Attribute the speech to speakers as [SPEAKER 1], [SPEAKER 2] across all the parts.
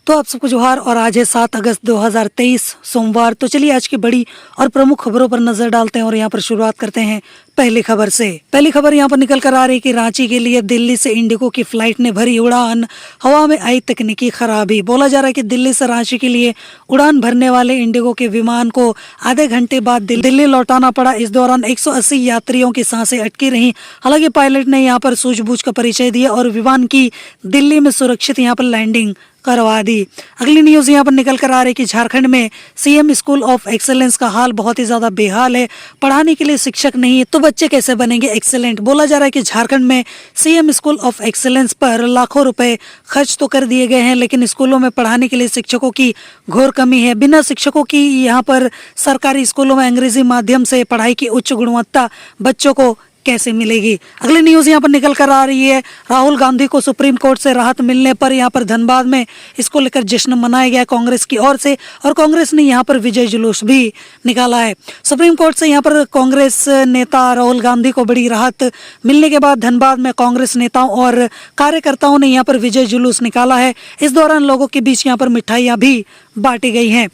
[SPEAKER 1] तो आप सबको जोहार। और आज है 7 अगस्त 2023 सोमवार। तो चलिए आज की बड़ी और प्रमुख खबरों पर नजर डालते हैं और यहाँ पर शुरुआत करते हैं पहली खबर से। पहली खबर यहाँ पर निकल कर आ रही है कि रांची के लिए दिल्ली से इंडिगो की फ्लाइट ने भरी उड़ान, हवा में आई तकनीकी खराबी। बोला जा रहा है कि दिल्ली से रांची के लिए उड़ान भरने वाले इंडिगो के विमान को आधे घंटे बाद दिल्ली लौटाना पड़ा। इस दौरान 180 यात्रियों की सांसें अटकी रहीं। हालांकि पायलट ने यहाँ पर सूझबूझ का परिचय दिया और विमान की दिल्ली में सुरक्षित यहाँ पर लैंडिंग करवा दी। अगली न्यूज यहाँ पर निकल कर आ रही है कि झारखंड में सीएम स्कूल ऑफ एक्सेलेंस का हाल बहुत ही ज्यादा बेहाल है। पढ़ाने के लिए शिक्षक नहीं है तो बच्चे कैसे बनेंगे एक्सेलेंट। बोला जा रहा है कि झारखंड में सीएम स्कूल ऑफ एक्सेलेंस पर लाखों रुपए खर्च तो कर दिए गए हैं, लेकिन स्कूलों में पढ़ाने के लिए शिक्षकों की घोर कमी है। बिना शिक्षकों की यहाँ पर सरकारी स्कूलों में अंग्रेजी माध्यम से पढ़ाई की उच्च गुणवत्ता बच्चों को कैसे मिलेगी। अगली न्यूज यहाँ पर निकल कर आ रही है, राहुल गांधी को सुप्रीम कोर्ट से राहत मिलने पर यहाँ पर धनबाद में इसको लेकर जश्न मनाया गया कांग्रेस की ओर से, और कांग्रेस ने यहाँ पर विजय जुलूस भी निकाला है। सुप्रीम कोर्ट से यहाँ पर कांग्रेस नेता राहुल गांधी को बड़ी राहत मिलने के बाद धनबाद में कांग्रेस नेताओं और कार्यकर्ताओं ने यहाँ पर विजय जुलूस निकाला है। इस दौरान लोगों के बीच यहाँ पर मिठाइयाँ भी बांटी गई हैं।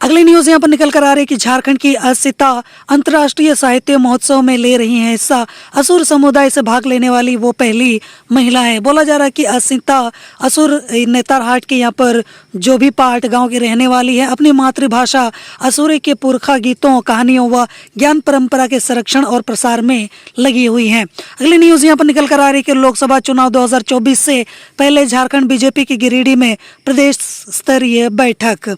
[SPEAKER 1] अगली न्यूज यहाँ पर निकल कर आ रही है कि झारखंड की अस्मिता अंतर्राष्ट्रीय साहित्य महोत्सव में ले रही हैं हिस्सा। असुर समुदाय से भाग लेने वाली वो पहली महिला है। बोला जा रहा है कि अस्मिता असुर नेतारहाट के यहाँ पर जो भी पाट गांव की रहने वाली है, अपनी मातृभाषा असुरी के पुरखा गीतों, कहानियों व ज्ञान परंपरा के संरक्षण और प्रसार में लगी हुई है। अगली न्यूज यहाँ पर निकल कर आ रही है कि लोकसभा चुनाव 2024 से पहले झारखंड बीजेपी की गिरिडीह में प्रदेश स्तरीय बैठक।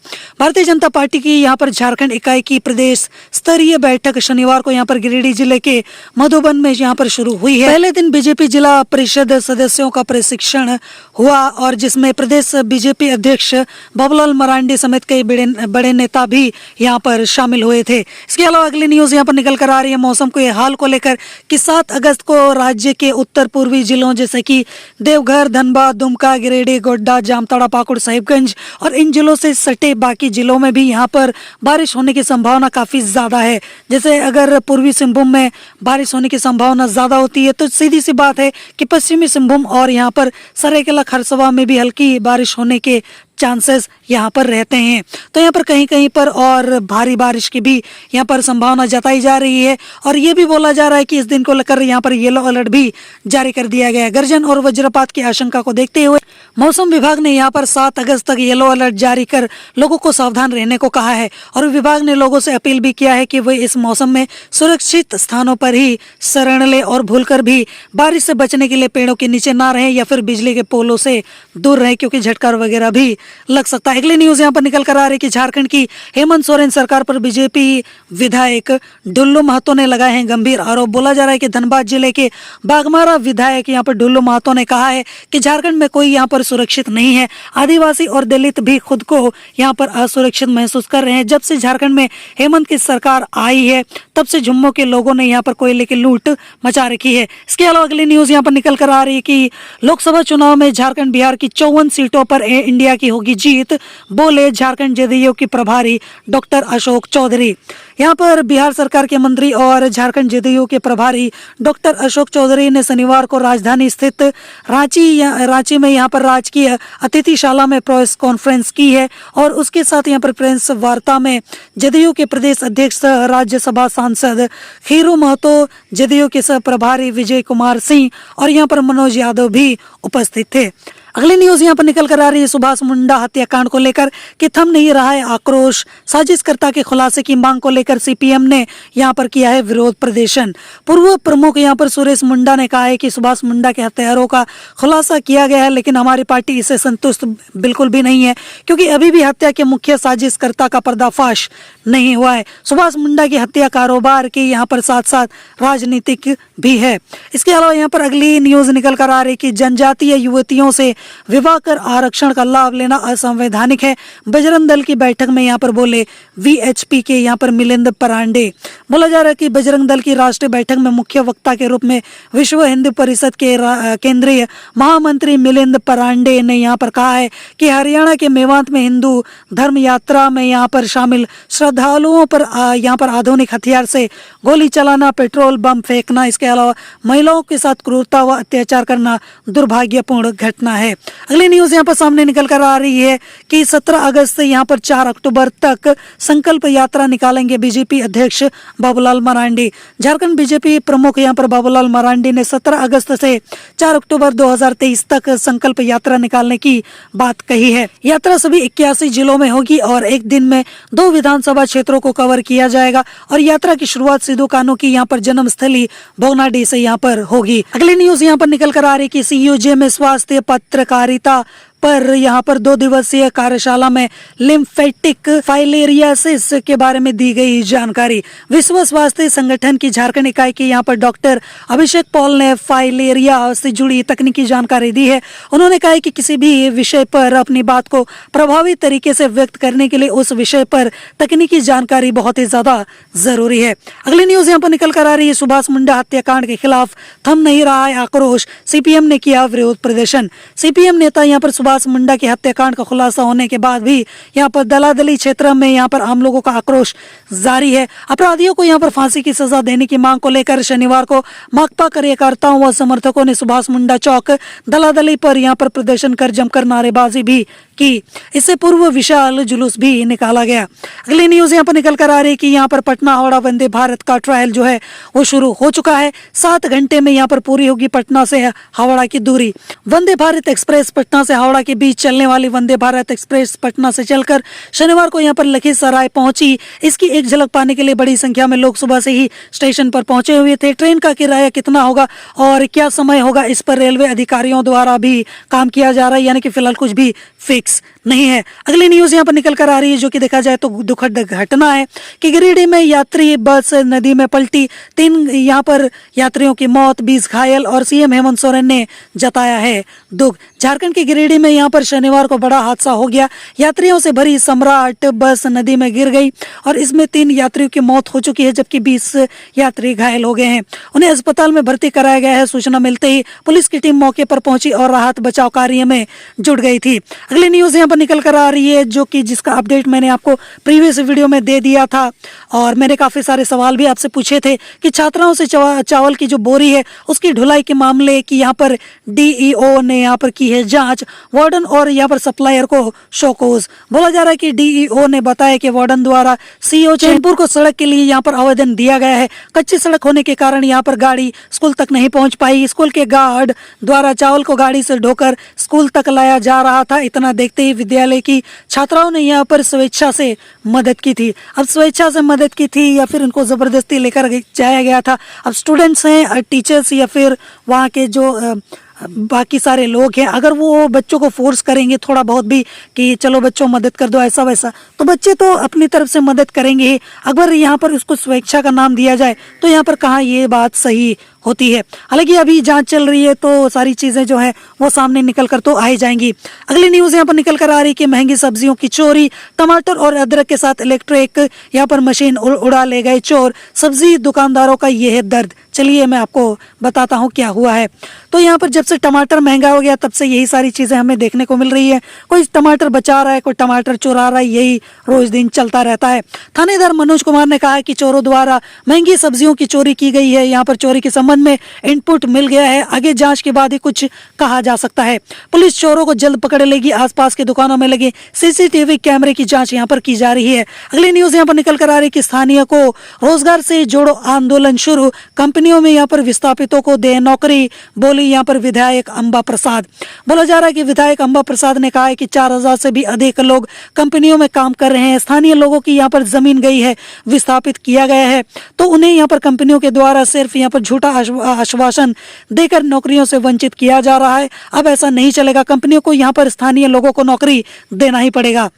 [SPEAKER 1] भारतीय जनता पार्टी की यहाँ पर झारखंड इकाई की प्रदेश स्तरीय बैठक शनिवार को यहाँ पर गिरिडीह जिले के मधुबन में यहाँ पर शुरू हुई है। पहले दिन बीजेपी जिला परिषद सदस्यों का प्रशिक्षण हुआ और जिसमें प्रदेश बीजेपी अध्यक्ष बाबूलाल मरांडी समेत कई बड़े नेता भी यहाँ पर शामिल हुए थे। इसके अलावा अगली न्यूज यहाँ पर निकल कर आ रही है मौसम के हाल को लेकर कि 7 अगस्त को राज्य के उत्तर पूर्वी जिलों जैसे कि देवघर, धनबाद, दुमका, गिरिडीह, गोड्डा, जामताड़ा, पाकुड़, साहिबगंज और इन जिलों से सटे बाकी जिलों में भी यहाँ पर बारिश होने की संभावना काफी ज्यादा है। जैसे अगर पूर्वी सिंहभूम में बारिश होने की संभावना ज्यादा होती है तो सीधी सी बात है कि पश्चिमी सिंहभूम और यहाँ पर सरायकेला खरसवा में भी हल्की बारिश होने के चांसेस यहाँ पर रहते हैं। तो यहाँ पर कहीं कहीं पर और भारी बारिश की भी यहाँ पर संभावना जताई जा रही है और ये भी बोला जा रहा है कि इस दिन को लेकर यहाँ पर येलो अलर्ट भी जारी कर दिया गया है। गर्जन और वज्रपात की आशंका को देखते हुए मौसम विभाग ने यहाँ पर 7 अगस्त तक येलो अलर्ट जारी कर लोगों को सावधान रहने को कहा है और विभाग ने लोगों से अपील भी किया है कि वे इस मौसम में सुरक्षित स्थानों पर ही शरण ले और भूलकर भी बारिश से बचने के लिए पेड़ों के नीचे ना रहें या फिर बिजली के पोलों से दूर रहें, क्योंकि झटका वगैरह भी लग सकता है। अगली न्यूज यहाँ पर निकल कर आ रही है कि झारखंड की हेमंत सोरेन सरकार पर बीजेपी विधायक डुल्लू महतो ने लगाए हैं गंभीर आरोप। बोला जा रहा है कि धनबाद जिले के बागमारा विधायक यहाँ पर डुल्लू महतो ने कहा है कि झारखंड में कोई यहाँ पर सुरक्षित नहीं है। आदिवासी और दलित भी खुद को यहाँ पर असुरक्षित महसूस कर रहे हैं। जब से झारखंड में हेमंत की सरकार आई है तब से झुम्मो के लोगों ने यहाँ पर कोयले की लूट मचा रखी है। इसके अलावा अगली न्यूज यहाँ पर निकल कर आ रही है कि लोकसभा चुनाव में झारखंड बिहार की 54 सीटों पर इंडिया की होगी जीत, बोले झारखंड जदयू की प्रभारी डॉक्टर अशोक चौधरी। यहाँ पर बिहार सरकार के मंत्री और झारखंड जदयू के प्रभारी डॉक्टर अशोक चौधरी ने शनिवार को राजधानी स्थित रांची में यहाँ पर राजकीय अतिथिशाला में प्रेस कॉन्फ्रेंस की है और उसके साथ यहाँ पर प्रेस वार्ता में जदयू के प्रदेश अध्यक्ष राज्यसभा सांसद खीरू महतो, जदयू के सह प्रभारी विजय कुमार सिंह और यहाँ पर मनोज यादव भी उपस्थित थे। अगली न्यूज यहाँ पर निकल कर आ रही है सुभाष मुंडा हत्याकांड को लेकर कि थम नहीं रहा है आक्रोश। साजिशकर्ता के खुलासे की मांग को लेकर सीपीएम ने यहाँ पर किया है विरोध प्रदर्शन। पूर्व प्रमुख यहाँ पर सुरेश मुंडा ने कहा है कि सुभाष मुंडा के हत्यारों का खुलासा किया गया है, लेकिन हमारी पार्टी इससे संतुष्ट बिल्कुल भी नहीं है क्योंकि अभी भी हत्या के मुख्य साजिशकर्ता का पर्दाफाश नहीं हुआ है। सुभाष मुंडा की हत्या कारोबार के यहाँ पर साथ साथ राजनीतिक भी है। इसके अलावा यहाँ पर अगली न्यूज निकल कर आ रही कि जनजातीय युवतियों से विवाह कर आरक्षण का लाभ लेना असंवैधानिक है। बजरंग दल की बैठक में यहाँ पर बोले वीएचपी के यहाँ पर मिलिंद परांडे। बोला जा रहा है कि बजरंग दल की राष्ट्रीय बैठक में मुख्य वक्ता के रूप में विश्व हिंदू परिषद के केंद्रीय महामंत्री मिलिंद परांडे ने यहाँ पर कहा है कि हरियाणा के मेवात में हिंदू धर्म यात्रा में यहाँ पर शामिल श्रद्धालुओं पर यहाँ पर आधुनिक हथियार से गोली चलाना, पेट्रोल बम फेंकना, इसके अलावा महिलाओं के साथ क्रूरता व अत्याचार करना दुर्भाग्यपूर्ण घटना है। अगली न्यूज यहाँ पर सामने निकल कर आ रही है कि 17 अगस्त से यहाँ पर 4 अक्टूबर तक संकल्प यात्रा निकालेंगे बीजेपी अध्यक्ष बाबूलाल मरांडी। झारखंड बीजेपी प्रमुख यहाँ पर बाबूलाल मरांडी ने 17 अगस्त से 4 अक्टूबर 2023 तक संकल्प यात्रा निकालने की बात कही है। यात्रा सभी 81 जिलों में होगी और एक दिन में 2 विधानसभा क्षेत्रों को कवर किया जाएगा और यात्रा की शुरुआत सिद्धू कान्हू की यहाँ पर जन्मस्थली भोगनाडीह से यहाँ पर होगी। अगली न्यूज यहाँ पर निकल कर आ रही कि सीयूजे में स्वास्थ्य पत्रकारिता पर यहाँ पर 2 दिवसीय कार्यशाला में लिम्फेटिक फाइलेरियासिस के बारे में दी गई जानकारी। विश्व स्वास्थ्य संगठन की झारखंड इकाई के यहाँ पर डॉक्टर अभिषेक पॉल ने फाइलेरिया से जुड़ी तकनीकी जानकारी दी है। उन्होंने कहा कि किसी भी विषय पर अपनी बात को प्रभावी तरीके से व्यक्त करने के लिए उस विषय पर तकनीकी जानकारी बहुत ही ज्यादा जरूरी है। अगली न्यूज यहाँ पर निकल कर आ रही है, सुभाष मुंडा हत्याकांड के खिलाफ थम नहीं रहा है आक्रोश, सीपीएम ने किया विरोध प्रदर्शन। सीपीएम नेता यहाँ पर सुभाष मुंडा के हत्याकांड का खुलासा होने के बाद भी यहाँ पर दलादली क्षेत्र में यहाँ पर आम लोगों का आक्रोश जारी है। अपराधियों को यहाँ पर फांसी की सजा देने की मांग को लेकर शनिवार को माकपा कार्यकर्ताओं व समर्थकों ने सुभाष मुंडा चौक दलादली पर यहाँ पर प्रदर्शन कर जमकर नारेबाजी भी की। इससे पूर्व विशाल जुलूस भी निकाला गया। अगली न्यूज यहाँ पर निकल कर आ रही है कि यहाँ पर पटना हावड़ा वंदे भारत का ट्रायल जो है वो शुरू हो चुका है। 7 घंटे में यहाँ पर पूरी होगी पटना से हावड़ा की दूरी। वंदे भारत एक्सप्रेस पटना से हावड़ा के बीच चलने वाली वंदे भारत एक्सप्रेस पटना से चलकर शनिवार को यहाँ पर लखीसराय पहुंची। इसकी एक झलक पाने के लिए बड़ी संख्या में लोग सुबह से ही स्टेशन पर पहुंचे हुए थे। ट्रेन का किराया कितना होगा और क्या समय होगा, इस पर रेलवे अधिकारियों द्वारा भी काम किया जा रहा है, यानी कि फिलहाल कुछ भी फिक्स नहीं है। अगली न्यूज यहाँ पर निकल कर आ रही है जो कि देखा जाए तो दुखद घटना है कि गिरिडीह में यात्री बस नदी में पलटी, 3 यहाँ पर यात्रियों की मौत, 20 घायल और सीएम हेमंत सोरेन ने जताया है दुख। झारखंड के गिरिडीह में यहाँ पर शनिवार को बड़ा हादसा हो गया। यात्रियों से भरी सम्राट बस नदी में गिर गई और इसमें 3 यात्रियों की मौत हो चुकी है जबकि 20 यात्री घायल हो गए हैं। उन्हें अस्पताल में भर्ती कराया गया है। सूचना मिलते ही पुलिस की टीम मौके पर पहुंची और राहत बचाव कार्य में जुट गई थी। अगली न्यूज यहाँ पर निकल कर आ रही है जो कि जिसका अपडेट मैंने आपको प्रीवियस वीडियो में दे दिया था और मैंने काफी सारे सवाल भी आपसे पूछे थे कि छात्राओं से चावल की जो बोरी है उसकी ढुलाई के मामले की यहाँ पर डीईओ ने यहाँ पर की है जांच। वार्डन और यहाँ पर सप्लायर को शोकोज। बोला जा रहा है कि डीईओ ने बताया कि वार्डन द्वारा सीओ चैनपुर को सड़क के लिए यहाँ पर आवेदन दिया गया है। कच्ची सड़क होने के कारण यहाँ पर गाड़ी स्कूल तक नहीं पहुंच पाई। स्कूल के गार्ड द्वारा चावल को गाड़ी से ढोकर स्कूल तक लाया जा रहा था। इतना देखते ही विद्यालय की छात्राओं ने यहाँ पर स्वेच्छा से मदद की थी। अब स्वेच्छा से मदद की थी या फिर उनको जबरदस्ती लेकर जाया गया था। अब स्टूडेंट्स हैं, टीचर्स या फिर वहाँ के जो बाकी सारे लोग हैं, अगर वो बच्चों को फोर्स करेंगे थोड़ा बहुत भी कि चलो बच्चों मदद कर दो ऐसा वैसा, तो बच्चे तो अपनी तरफ से मदद करेंगे ही। अगर यहाँ पर उसको स्वेच्छा का नाम दिया जाए तो यहाँ पर कहाँ ये बात सही होती है। हालांकि अभी जांच चल रही है तो सारी चीजें जो है वो सामने निकल कर तो आ ही जाएंगी। अगली न्यूज यहाँ पर निकल कर आ रही है कि महंगी सब्जियों की चोरी, टमाटर और अदरक के साथ इलेक्ट्रिक यहाँ पर मशीन उड़ा ले गए चोर। सब्जी दुकानदारों का ये है दर्द। चलिए मैं आपको बताता हूँ क्या हुआ है। तो यहाँ पर जब से टमाटर महंगा हो गया तब से यही सारी चीजें हमें देखने को मिल रही है। कोई टमाटर बचा रहा है, कोई टमाटर चुरा रहा है, यही रोज दिन चलता रहता है। थानेदार मनोज कुमार ने कहा कि चोरों द्वारा महंगी सब्जियों की चोरी की गई है। यहाँ पर चोरी के संबंध में इनपुट मिल गया है। आगे जांच के बाद ही कुछ कहा जा सकता है। पुलिस चोरों को जल्द पकड़ लेगी। आसपास के दुकानों में लगे सीसीटीवी कैमरे की जांच यहाँ पर की जा रही है। अगली न्यूज यहाँ पर निकल कर आ रही है कि स्थानीय को रोजगार से जोड़ो आंदोलन शुरू, कंपनियों में यहाँ पर विस्थापितों को दे नौकरी, बोली यहाँ पर विधायक अंबा प्रसाद। बोला जा रहा है कि विधायक अंबा प्रसाद ने कहा है कि 4000 से भी अधिक लोग कंपनियों में काम कर रहे हैं। स्थानीय लोगों की यहाँ पर जमीन गई है, विस्थापित किया गया है, तो उन्हें यहाँ पर कंपनियों के द्वारा सिर्फ यहाँ पर झूठा आश्वासन देकर नौकरियों से वंचित किया जा रहा है। अब ऐसा नहीं चलेगा, कंपनियों को यहाँ पर स्थानीय लोगों को नौकरी देना ही पड़ेगा।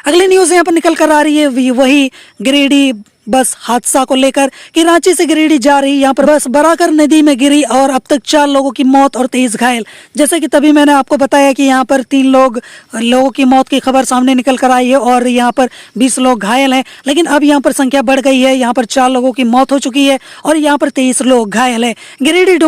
[SPEAKER 1] अगली न्यूज यहाँ पर निकल कर आ रही है वही गिरिडीह बस हादसा को लेकर कि रांची से गिरिडीह जा रही यहाँ पर बस बराकर नदी में गिरी और अब तक 4 लोगों की मौत और 23 घायल। जैसे कि तभी मैंने आपको बताया कि यहाँ पर 3 लोगों की मौत की खबर सामने निकल कर आई है और यहाँ पर 20 लोग घायल हैं। लेकिन अब यहाँ पर संख्या बढ़ गई है, यहाँ पर 4 लोगों की मौत हो चुकी है और यहाँ पर 23 लोग घायल हैं। गिरिडीह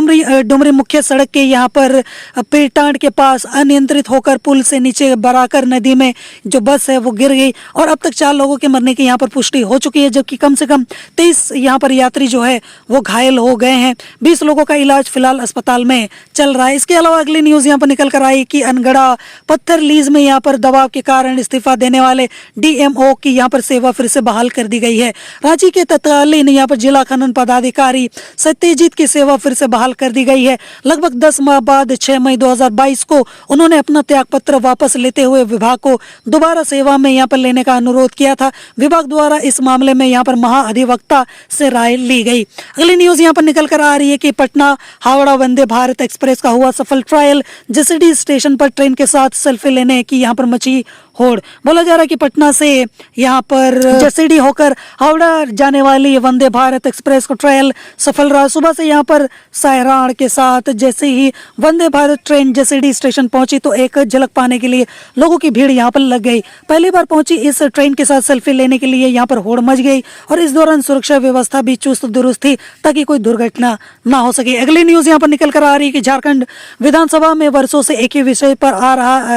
[SPEAKER 1] डुमरी मुख्य सड़क के यहाँ पर पेटांड के पास अनियंत्रित होकर पुल से नीचे बराकर नदी में जो बस है वो गिर गई और अब तक 4 लोगों के मरने की यहाँ पर पुष्टि हो चुकी है, जबकि कम से कम 23 यहाँ पर यात्री जो है वो घायल हो गए हैं। 20 लोगों का इलाज फिलहाल अस्पताल में चल रहा है। इसके अलावा अगली न्यूज यहाँ पर निकल कर आई कि अनगढ़ा पत्थर लीज में यहाँ पर दबाव के कारण इस्तीफा देने वाले डीएमओ की यहाँ पर सेवा फिर से बहाल कर दी गई है। रांची के तत्कालीन यहाँ पर जिला खनन पदाधिकारी सत्यजीत की सेवा फिर से बहाल कर दी गई है। लगभग 10 माह बाद 6 मई 2022 को उन्होंने अपना त्यागपत्र वापस लेते हुए विभाग को दोबारा सेवा में यहाँ पर लेने का अनुरोध किया था। विभाग द्वारा इस मामले में यहाँ पर महाअधिवक्ता से राय ली गई। अगली न्यूज यहाँ पर निकल कर आ रही है कि पटना हावड़ा वंदे भारत एक्सप्रेस का हुआ सफल ट्रायल। जसीडीह स्टेशन पर ट्रेन के साथ सेल्फी लेने की यहाँ पर मची होड़। बोला जा रहा है कि पटना से यहाँ पर जसीडीह होकर हावड़ा जाने वाली वंदे भारत एक्सप्रेस का ट्रायल सफल रहा। सुबह से यहाँ पर सायरान के साथ जैसे ही वंदे भारत ट्रेन जसीडीह स्टेशन पहुंची तो एक झलक पाने के लिए लोगों की भीड़ यहाँ पर लग गई। पहली बार पहुंची इस ट्रेन के साथ सेल्फी लेने के लिए यहाँ पर होड़ मच गई और इस दौरान सुरक्षा व्यवस्था भी चुस्त दुरुस्त थी ताकि कोई दुर्घटना ना हो सके। अगली न्यूज यहाँ पर निकल कर आ रही है कि झारखंड विधानसभा में वर्षों से एक ही विषय पर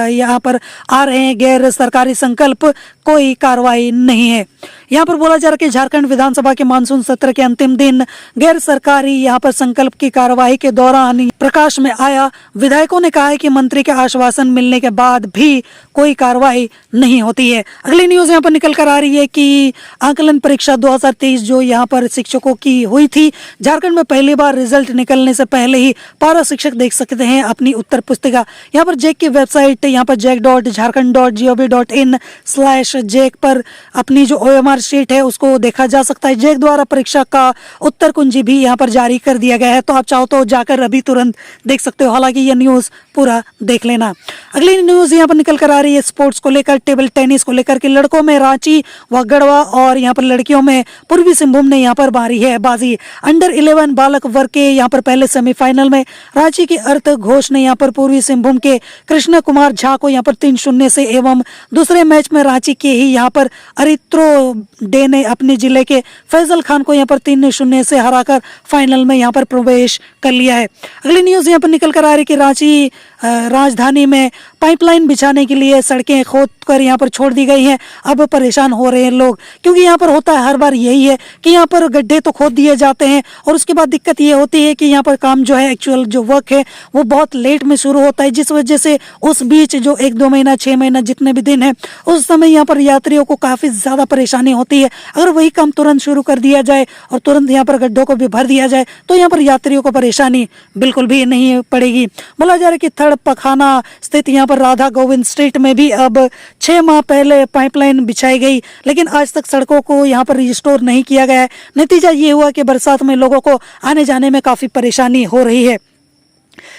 [SPEAKER 1] यहाँ पर आ रहे हैं गैर सरकारी संकल्प, कोई कार्रवाई नहीं है। यहाँ पर बोला जा रहा है कि झारखंड विधानसभा के मानसून सत्र के अंतिम दिन गैर सरकारी यहाँ पर संकल्प की कार्यवाही के दौरान प्रकाश में आया। विधायकों ने कहा है कि मंत्री के आश्वासन मिलने के बाद भी कोई कार्रवाई नहीं होती है। अगली न्यूज यहाँ पर निकल कर आ रही है कि आकलन परीक्षा 2023 जो यहाँ पर शिक्षकों की हुई थी, झारखंड में पहली बार रिजल्ट निकलने से पहले ही पारा शिक्षक देख सकते हैं अपनी उत्तर पुस्तिका। यहाँ पर जैक की वेबसाइट यहाँ पर jek.jharkhand.gov.in/jek पर अपनी जो OMR शीट है उसको देखा जा सकता है। जैक द्वारा परीक्षा का उत्तर कुंजी भी यहाँ पर जारी कर दिया गया है, तो आप चाहो तो जाकर अभी तुरंत देख सकते हो। हालांकि ये न्यूज पूरा देख लेना। अगली न्यूज यहाँ पर निकल कर आ रही है स्पोर्ट्स को लेकर, टेबल टेनिस को लेकर के लड़कों में रांची व गढ़वा और यहाँ पर लड़कियों में पूर्वी सिंहभूम ने यहाँ पर मारी है बाजी। अंडर 11 बालक वर्ग के यहाँ पर पहले सेमीफाइनल में रांची के अर्थ घोष ने यहाँ पर पूर्वी सिंहभूम के कृष्ण कुमार झा को यहाँ पर 3-0 से एवं दूसरे मैच में रांची के ही यहाँ पर अरित्रो डे ने अपने जिले के फैजल खान को यहाँ पर 3-0 से हराकर फाइनल में यहाँ पर प्रवेश कर लिया है। अगली न्यूज यहाँ पर निकल कर आ रही है कि रांची राजधानी में पाइपलाइन बिछाने के लिए सड़कें खोद कर यहाँ पर छोड़ दी गई हैं। अब परेशान हो रहे हैं लोग, क्योंकि यहाँ पर होता है हर बार यही है कि यहाँ पर गड्ढे तो खोद दिए जाते हैं और उसके बाद दिक्कत ये होती है कि यहाँ पर काम जो है एक्चुअल जो वर्क है वो बहुत लेट में शुरू होता है, जिस वजह से उस बीच जो 1-2 महीना 6 महीना जितने भी दिन है उस समय यहाँ पर यात्रियों को काफ़ी ज़्यादा परेशानी होती है। अगर वही काम तुरंत शुरू कर दिया जाए और तुरंत यहाँ पर गड्ढों को भी भर दिया जाए तो यहाँ पर यात्रियों को परेशानी बिल्कुल भी नहीं पड़ेगी। बोला जा रहा है कि थड़ पखाना स्थित यहाँ पर राधा गोविंद स्ट्रीट में भी अब 6 माह पहले पाइपलाइन बिछाई गई, लेकिन आज तक सड़कों को यहाँ पर रिस्टोर नहीं किया गया है। नतीजा ये हुआ कि बरसात में लोगों को आने जाने में काफ़ी परेशानी हो रही है।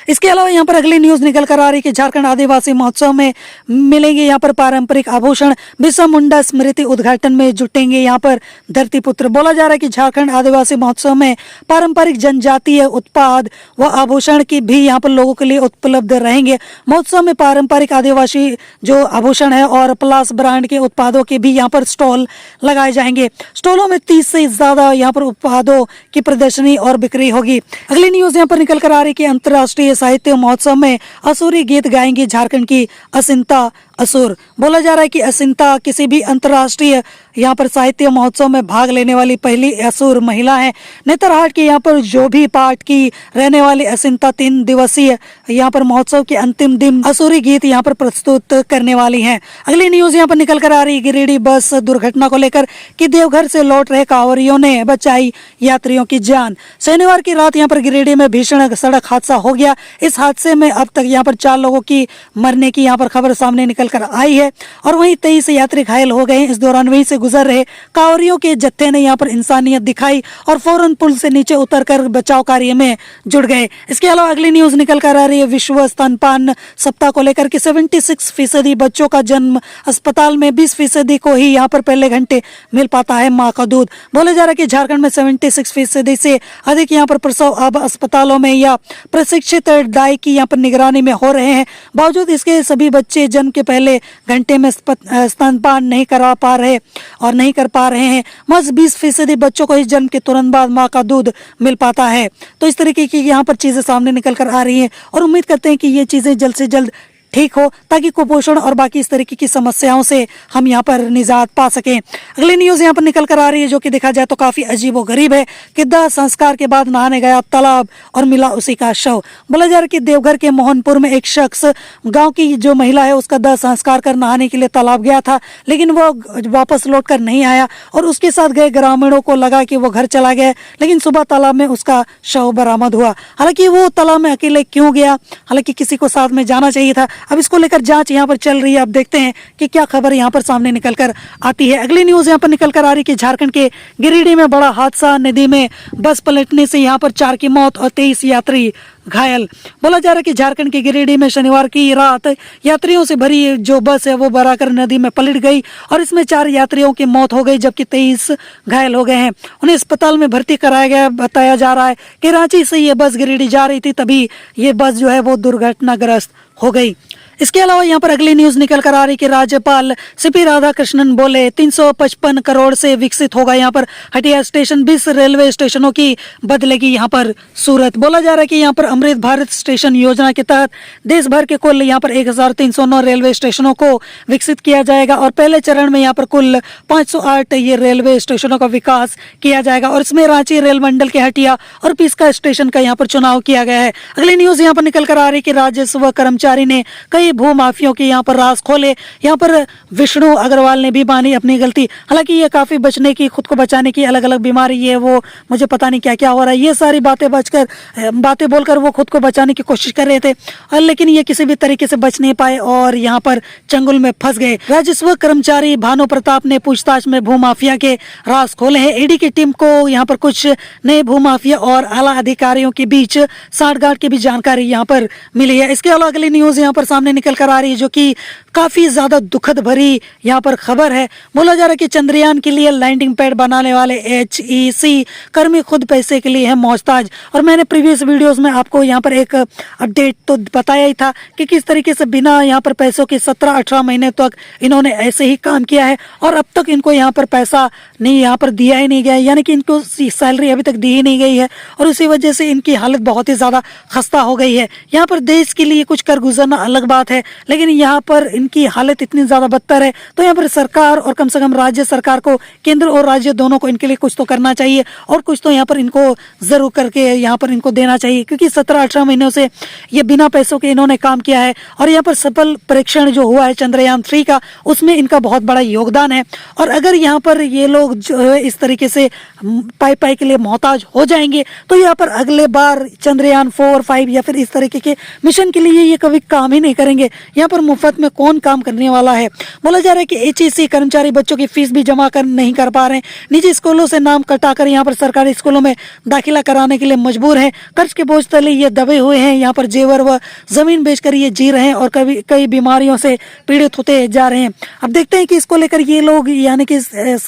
[SPEAKER 1] इसके अलावा यहाँ पर अगली न्यूज निकल कर आ रही है कि झारखंड आदिवासी महोत्सव में मिलेंगे यहाँ पर पारंपरिक आभूषण। बिरसा मुंडा स्मृति उद्घाटन में जुटेंगे यहाँ पर धरती पुत्र। बोला जा रहा है कि झारखंड आदिवासी महोत्सव में पारंपरिक जनजातीय उत्पाद व आभूषण की भी यहाँ पर लोगों के लिए उपलब्ध रहेंगे। महोत्सव में पारंपरिक आदिवासी जो आभूषण है और प्लास ब्रांड के उत्पादों के भी यहाँ पर स्टॉल लगाए जाएंगे। स्टॉलों में 30 से ज्यादा यहाँ पर उत्पादों की प्रदर्शनी और बिक्री होगी। अगली न्यूज यहाँ पर निकल कर आ रही है कि अंतर्राष्ट्रीय साहित्य महोत्सव में असुरी गीत गाएंगी झारखंड की असिंता असुर। बोला जा रहा है कि असिंता किसी भी अंतर्राष्ट्रीय यहाँ पर साहित्य महोत्सव में भाग लेने वाली पहली असुर महिला है। नेतरहाट के यहाँ पर जो भी पाठ की रहने वाली असिंता 3 दिवसीय यहाँ पर महोत्सव के अंतिम दिन असुरी गीत यहाँ पर प्रस्तुत करने वाली हैं। अगली न्यूज यहाँ पर निकल कर आ रही है गिरिडीह बस दुर्घटना को लेकर कि देवघर से लौट रहे कांवरियों ने बचाई यात्रियों की जान। शनिवार की रात यहाँ पर गिरिडीह में भीषण सड़क हादसा हो गया। इस हादसे में अब तक यहाँ पर 4 लोगों की मरने की यहाँ पर खबर सामने निकल कर आई है और वहीं 23 यात्री घायल हो गए। इस दौरान वहीं से गुजर रहे कांवरियों के जत्थे ने यहाँ पर इंसानियत दिखाई और फौरन पुल से नीचे उतरकर बचाव कार्य में जुट गए। इसके अलावा अगली न्यूज निकल कर आ रही है विश्व स्तनपान सप्ताह को लेकर कि 76% बच्चों का जन्म अस्पताल में, 20% को ही यहाँ पर पहले घंटे मिल पाता है माँ का दूध। बोले जा रहा है कि झारखंड में 76% से अधिक यहाँ पर प्रसव अब अस्पतालों में या प्रशिक्षित दाई की यहाँ पर निगरानी में हो रहे हैं। बावजूद इसके सभी बच्चे जन्म के पहले घंटे में स्तनपान नहीं करा पा रहे और नहीं कर पा रहे हैं। बस 20% बच्चों को इस जन्म के तुरंत बाद माँ का दूध मिल पाता है। तो इस तरीके की यहाँ पर चीज़ें सामने निकल कर आ रही हैं और उम्मीद करते हैं कि ये चीज़ें जल्द से जल्द ठीक हो, ताकि कुपोषण और बाकी इस तरीके की समस्याओं से हम यहाँ पर निजात पा सकें। अगली न्यूज़ यहाँ पर निकल कर आ रही है, जो कि देखा जाए तो काफ़ी अजीबोगरीब है कि दाह संस्कार के बाद नहाने गया तालाब और मिला उसी का शव। बोला जा रहा है कि देवघर के मोहनपुर में एक शख्स गाँव की जो महिला है उसका दाह संस्कार कर नहाने के लिए तालाब गया था, लेकिन वो वापस लौट कर नहीं आया और उसके साथ गए ग्रामीणों को लगा कि वो घर चला गया, लेकिन सुबह तालाब में उसका शव बरामद हुआ। हालांकि वो तालाब में अकेले क्यों गया, हालांकि किसी को साथ में जाना चाहिए था। अब इसको लेकर जांच यहाँ पर चल रही है। अब देखते हैं कि क्या खबर यहाँ पर सामने निकल कर आती है। अगली न्यूज़ यहाँ पर निकल कर आ रही है कि झारखंड के गिरिडीह में बड़ा हादसा, नदी में बस पलटने से यहाँ पर 4 की मौत और 23 यात्री घायल। बोला जा रहा है कि झारखंड के गिरिडीह में शनिवार की रात यात्रियों से भरी जो बस है वो बराकर नदी में पलट गई और इसमें 4 यात्रियों की मौत हो गई, जबकि 23 घायल हो गए हैं। उन्हें अस्पताल में भर्ती कराया गया। बताया जा रहा है कि रांची से ये बस गिरिडीह जा रही थी, तभी ये बस जो है वो दुर्घटनाग्रस्त हो गई। इसके अलावा यहाँ पर अगली न्यूज़ निकल कर आ रही कि राज्यपाल सीपी राधाकृष्णन बोले 355 करोड़ से विकसित होगा यहाँ पर हटिया स्टेशन, 20 रेलवे स्टेशनों की बदलेगी यहाँ पर सूरत। बोला जा रहा है कि यहाँ पर अमृत भारत स्टेशन योजना के तहत देश भर के कुल यहाँ पर 1309 रेलवे स्टेशनों को विकसित किया जाएगा और पहले चरण में यहाँ पर कुल 508 ये रेलवे स्टेशनों का विकास किया जाएगा और इसमें रांची रेल मंडल के हटिया और पिस्का स्टेशन का यहाँ पर चुनाव किया गया है। अगली न्यूज़ यहाँ पर निकल कर आ रही कि राजस्व कर्मचारी ने कई भू माफियों के यहाँ पर राज खोले। यहाँ पर विष्णु अग्रवाल ने भी मानी अपनी गलती। हालांकि ये काफी बचने की, खुद को बचाने की अलग अलग बीमारी है, वो मुझे पता नहीं क्या क्या हो रहा है, ये सारी बातें बोलकर वो खुद को बचाने की कोशिश कर रहे थे, लेकिन ये किसी भी तरीके से बच नहीं पाए और यहाँ पर चंगुल में फंस गए। राजस्व कर्मचारी भानु प्रताप ने पूछताछ में भू माफिया के राज खोले हैं। ईडी की टीम को यहाँ पर कुछ नए भू माफिया और आला अधिकारियों के बीच साठगांठ की भी जानकारी यहाँ पर मिली है। इसके अलावा अगली न्यूज़ यहाँ पर सामने निकल कर आ रही है, जो कि काफी ज्यादा दुखद भरी यहाँ पर खबर है। बोला जा रहा है कि चंद्रयान के लिए लैंडिंग पैड बनाने वाले HEC कर्मी खुद पैसे के लिए है मोहताज। और मैंने प्रीवियस वीडियोस में आपको यहाँ पर एक अपडेट तो बताया ही था कि किस तरीके से बिना यहाँ पर पैसों के 17-18 महीने तक इन्होंने ऐसे ही काम किया है और अब तक इनको यहाँ पर पैसा नहीं यहाँ पर दिया ही नहीं गया, यानी कि इनको सैलरी अभी तक दी ही नहीं गई है और उसी वजह से इनकी हालत बहुत ही ज्यादा खस्ता हो गई है। यहाँ पर देश के लिए कुछ कर गुजरना अलग बात है, लेकिन यहाँ पर इनकी हालत इतनी ज्यादा बदतर है, तो यहाँ पर सरकार और कम से कम राज्य सरकार को, केंद्र और राज्य दोनों को इनके लिए कुछ तो करना चाहिए और कुछ तो यहाँ पर इनको जरूर करके यहाँ पर इनको देना चाहिए, क्योंकि 17-18 महीनों से ये बिना पैसों के इन्होंने काम किया है और यहाँ पर सफल परीक्षण जो हुआ है चंद्रयान 3 का, उसमें इनका बहुत बड़ा योगदान है। और अगर यहाँ पर ये लोग जो है इस तरीके से पाई के लिए मोहताज हो जाएंगे तो यहाँ पर अगले बार चंद्रयान 4, 5 या फिर इस तरीके के मिशन के लिए ये कभी काम ही नहीं करेंगे। यहाँ पर मुफ्त में कौन काम करने वाला है। बोला जा रहा है कि HEC कर्मचारी बच्चों की फीस भी जमा नहीं कर पा रहे हैं। निजी स्कूलों से नाम कटाकर यहाँ पर सरकारी स्कूलों में दाखिला कराने के लिए मजबूर हैं। कर्ज के बोझ तले ये दबे हुए हैं। यहाँ पर जेवर व जमीन बेचकर ये जी रहे हैं और कई बीमारियों से पीड़ित होते जा रहे हैं। अब देखते हैं कि इसको लेकर ये लोग, यानी कि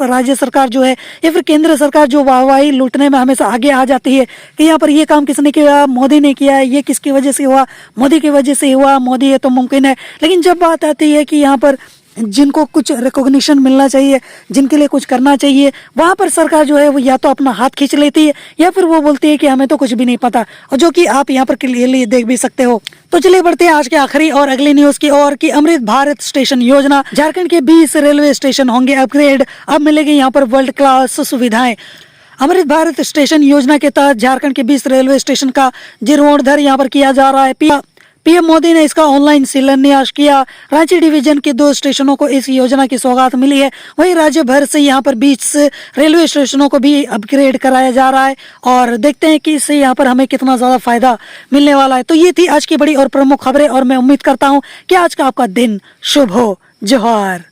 [SPEAKER 1] राज्य सरकार जो है या फिर केंद्र सरकार जो वाहवाही लूटने में हमेशा आगे आ जाती है कि यहाँ पर ये काम किसने किया, मोदी ने किया है, ये किसकी वजह से हुआ, मोदी की वजह से हुआ, मोदी है तो मुमकिन है। लेकिन जब बात आती है कि यहाँ पर जिनको कुछ रिकॉग्निशन मिलना चाहिए, जिनके लिए कुछ करना चाहिए, वहां पर सरकार जो है वो या तो अपना हाथ खींच लेती है या फिर वो बोलती है कि हमें तो कुछ भी नहीं पता, और जो कि आप यहाँ पर क्लियरली देख भी सकते हो। तो चलिए बढ़ते हैं आज के आखिरी और अगली न्यूज की ओर कि अमृत भारत स्टेशन योजना, झारखंड के 20 रेलवे स्टेशन होंगे अपग्रेड, अब मिलेगी यहाँ पर वर्ल्ड क्लास सुविधाएं। अमृत भारत स्टेशन योजना के तहत झारखंड के 20 रेलवे स्टेशन का जीर्णोद्धार यहाँ पर किया जा रहा है। पीएम मोदी ने इसका ऑनलाइन शिलान्यास किया। रांची डिवीजन के 2 स्टेशनों को इस योजना की सौगात मिली है। वहीं राज्य भर से यहाँ पर 20 रेलवे स्टेशनों को भी अपग्रेड कराया जा रहा है और देखते हैं कि इससे यहाँ पर हमें कितना ज्यादा फायदा मिलने वाला है। तो ये थी आज की बड़ी और प्रमुख खबरें और मैं उम्मीद करता हूँ कि आज का आपका दिन शुभ हो। जोहार।